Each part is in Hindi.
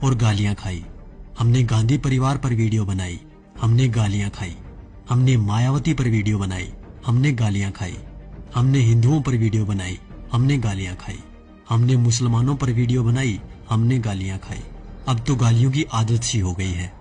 और गालियां खाई। हमने गांधी परिवार पर वीडियो बनाई, हमने गालियां खाई। हमने मायावती पर वीडियो बनाई, हमने गालियां खाई। हमने हिंदुओं पर वीडियो बनाई, हमने गालियां खाई। हमने मुसलमानों पर वीडियो बनाई, हमने गालियां खाई। अब तो गालियों की आदत सी हो गई है।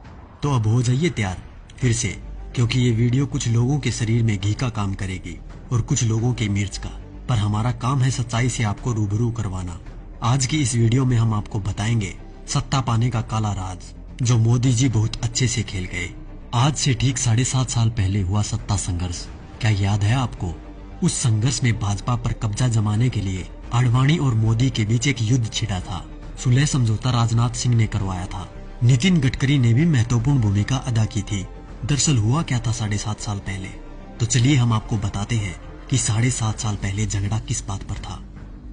तो अब हो जाइए तैयार फिर से, क्योंकि ये वीडियो कुछ लोगों के शरीर में घी का काम करेगी और कुछ लोगों के मिर्च का। पर हमारा काम है सच्चाई से आपको रूबरू करवाना। आज की इस वीडियो में हम आपको बताएंगे सत्ता पाने का काला राज, जो मोदी जी बहुत अच्छे से खेल गए। आज से ठीक 7.5 साल पहले हुआ सत्ता संघर्ष, क्या याद है आपको? उस संघर्ष में भाजपा पर कब्जा जमाने के लिए आडवाणी और मोदी के बीच एक युद्ध छिड़ा था। सुलह समझौता राजनाथ सिंह ने करवाया था। नितिन गडकरी ने भी महत्वपूर्ण भूमिका अदा की थी। दरअसल हुआ क्या था 7.5 साल पहले? तो चलिए हम आपको बताते हैं कि 7.5 साल पहले झगड़ा किस बात पर था।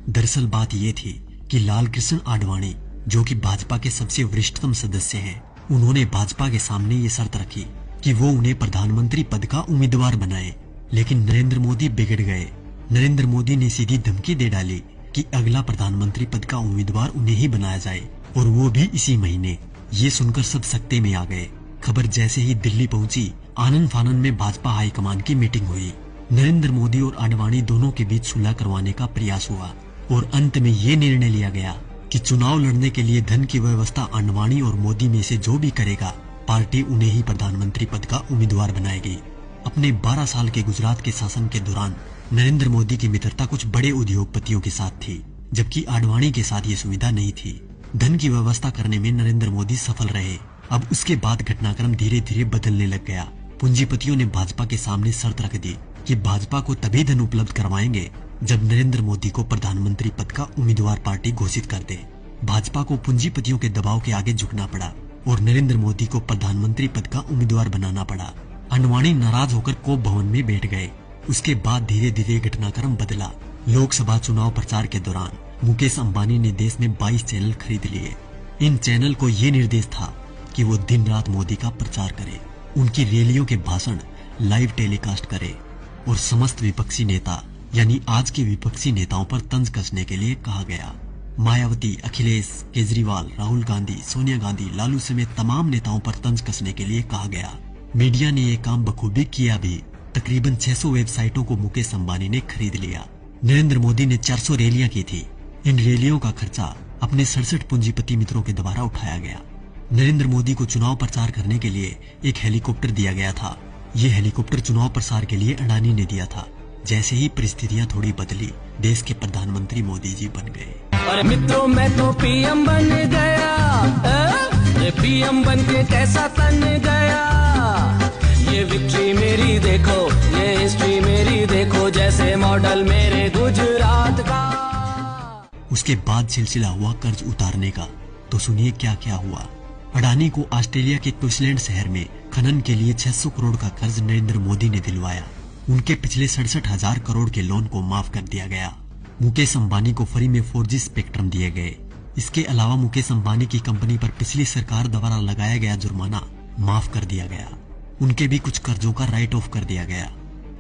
दरअसल बात ये थी कि लाल कृष्ण आडवाणी, जो कि भाजपा के सबसे वरिष्ठतम सदस्य हैं, उन्होंने भाजपा के सामने ये शर्त रखी कि वो उन्हें प्रधानमंत्री पद का उम्मीदवार बनाए। लेकिन नरेंद्र मोदी बिगड़ गए। नरेंद्र मोदी ने सीधी धमकी दे डाली कि अगला प्रधानमंत्री पद का उम्मीदवार उन्हें ही बनाया जाए, और वो भी इसी महीने। ये सुनकर सब सकते में आ गए। खबर जैसे ही दिल्ली पहुंची, आनन फानन में भाजपा हाईकमान की मीटिंग हुई। नरेंद्र मोदी और आडवाणी दोनों के बीच सुलह करवाने का प्रयास हुआ और अंत में ये निर्णय लिया गया कि चुनाव लड़ने के लिए धन की व्यवस्था आडवाणी और मोदी में से जो भी करेगा, पार्टी उन्हें ही प्रधानमंत्री पद का उम्मीदवार बनाएगी। अपने 12 साल के गुजरात के शासन के दौरान नरेंद्र मोदी की मित्रता कुछ बड़े उद्योगपतियों के साथ थी, जबकि आडवाणी के साथ ये सुविधा नहीं थी। धन की व्यवस्था करने में नरेंद्र मोदी सफल रहे। अब उसके बाद घटनाक्रम धीरे धीरे बदलने लग गया। पूंजीपतियों ने भाजपा के सामने शर्त रख दी कि भाजपा को तभी धन उपलब्ध करवाएंगे जब नरेंद्र मोदी को प्रधानमंत्री पद का उम्मीदवार पार्टी घोषित कर दे। भाजपा को पूंजीपतियों के दबाव के आगे झुकना पड़ा और नरेंद्र मोदी को प्रधानमंत्री पद का उम्मीदवार बनाना पड़ा। आडवाणी नाराज होकर कोप भवन में बैठ गए। उसके बाद धीरे धीरे घटनाक्रम बदला। लोकसभा चुनाव प्रचार के दौरान मुकेश अंबानी ने देश में 22 चैनल खरीद लिए। इन चैनल को ये निर्देश था कि वो दिन रात मोदी का प्रचार करे, उनकी रैलियों के भाषण लाइव टेलीकास्ट करे और समस्त विपक्षी नेता यानी आज के विपक्षी नेताओं पर तंज कसने के लिए कहा गया। मायावती, अखिलेश, केजरीवाल, राहुल गांधी, सोनिया गांधी, लालू समेत तमाम नेताओं पर तंज कसने के लिए कहा गया। मीडिया ने ये काम बखूबी किया भी। तकरीबन 600 वेबसाइटों को मुकेश अंबानी ने खरीद लिया। नरेंद्र मोदी ने 400 रैलियां की थी। इन रैलियों का खर्चा अपने 67 पूंजीपति मित्रों के द्वारा उठाया गया। नरेंद्र मोदी को चुनाव प्रचार करने के लिए एक हेलीकॉप्टर दिया गया था। ये हेलीकॉप्टर चुनाव प्रसार के लिए अडानी ने दिया था। जैसे ही परिस्थितियां थोड़ी बदली, देश के प्रधानमंत्री मोदी जी बन गए। अरे मित्रों, मैं तो पीएम बन गया। पीएम बन के कैसा तन गया। ये विक्ट्री मेरी देखो, ये हिस्ट्री मेरी देखो, जैसे मॉडल मेरे गुजरात का। उसके बाद सिलसिला हुआ कर्ज उतारने का। तो सुनिए क्या क्या हुआ। अडानी को ऑस्ट्रेलिया के क्वींसलैंड शहर में खनन के लिए 600 करोड़ का कर्ज नरेंद्र मोदी ने दिलवाया। उनके पिछले 67,000 करोड़ के लोन को माफ कर दिया गया। मुकेश अंबानी को फ्री में 4G स्पेक्ट्रम दिए गए। इसके अलावा मुकेश अंबानी की कंपनी पर पिछली सरकार द्वारा लगाया गया जुर्माना माफ कर दिया गया। उनके भी कुछ कर्जों का राइट ऑफ कर दिया गया।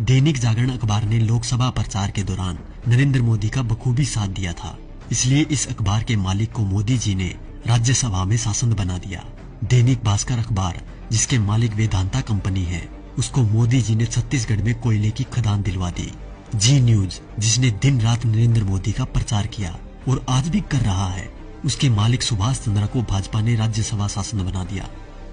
दैनिक जागरण अखबार ने लोकसभा प्रचार के दौरान नरेंद्र मोदी का बखूबी साथ दिया था, इसलिए इस अखबार के मालिक को मोदी जी ने राज्यसभा में सांसद बना दिया। दैनिक भास्कर अखबार, जिसके मालिक वेदांता कंपनी है, उसको मोदी जी ने छत्तीसगढ़ में कोयले की खदान दिलवा दी। जी न्यूज, जिसने दिन रात नरेंद्र मोदी का प्रचार किया और आज भी कर रहा है, उसके मालिक सुभाष चंद्रा को भाजपा ने राज्यसभा सांसद बना दिया।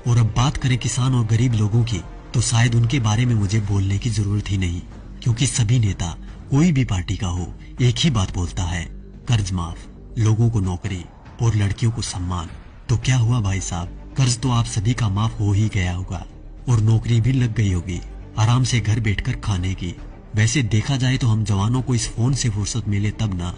और अब बात करें किसान और गरीब लोगों की, तो शायद उनके बारे में मुझे बोलने की जरूरत ही नहीं, क्योंकि सभी नेता कोई भी पार्टी का हो एक ही बात बोलता है, कर्ज माफ, लोगों को नौकरी और लड़कियों को सम्मान। तो क्या हुआ भाई साहब, कर्ज तो आप सभी का माफ हो ही गया होगा और नौकरी भी लग गई होगी, आराम से घर बैठकर खाने की। वैसे देखा जाए तो हम जवानों को इस फोन से फुर्सत मिले तब ना।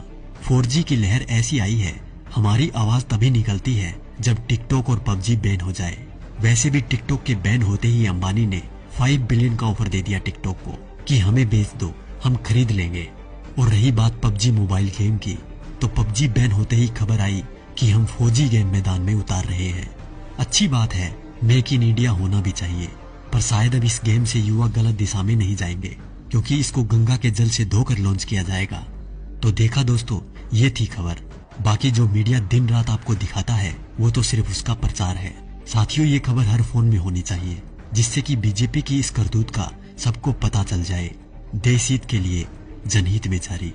4G की लहर ऐसी आई है, हमारी आवाज तभी निकलती है जब टिकटॉक और PUBG बैन हो जाए। वैसे भी टिकटॉक के बैन होते ही अंबानी ने 5 बिलियन का ऑफर दे दिया टिकटॉक को कि हमें बेच दो, हम खरीद लेंगे। और रही बात PUBG मोबाइल गेम की, तो PUBG बैन होते ही खबर आई कि हम फौजी गेम मैदान में उतार रहे हैं। अच्छी बात है, मेक इन इंडिया होना भी चाहिए, पर शायद अब इस गेम से युवा गलत दिशा में नहीं जाएंगे, क्योंकि इसको गंगा के जल से धोकर लॉन्च किया जाएगा। तो देखा दोस्तों, ये थी खबर। बाकी जो मीडिया दिन रात आपको दिखाता है वो तो सिर्फ उसका प्रचार है। साथियों, ये खबर हर फोन में होनी चाहिए, जिससे कि बीजेपी की इस करतूत का सबको पता चल जाए। देश हित के लिए जनहित में जारी।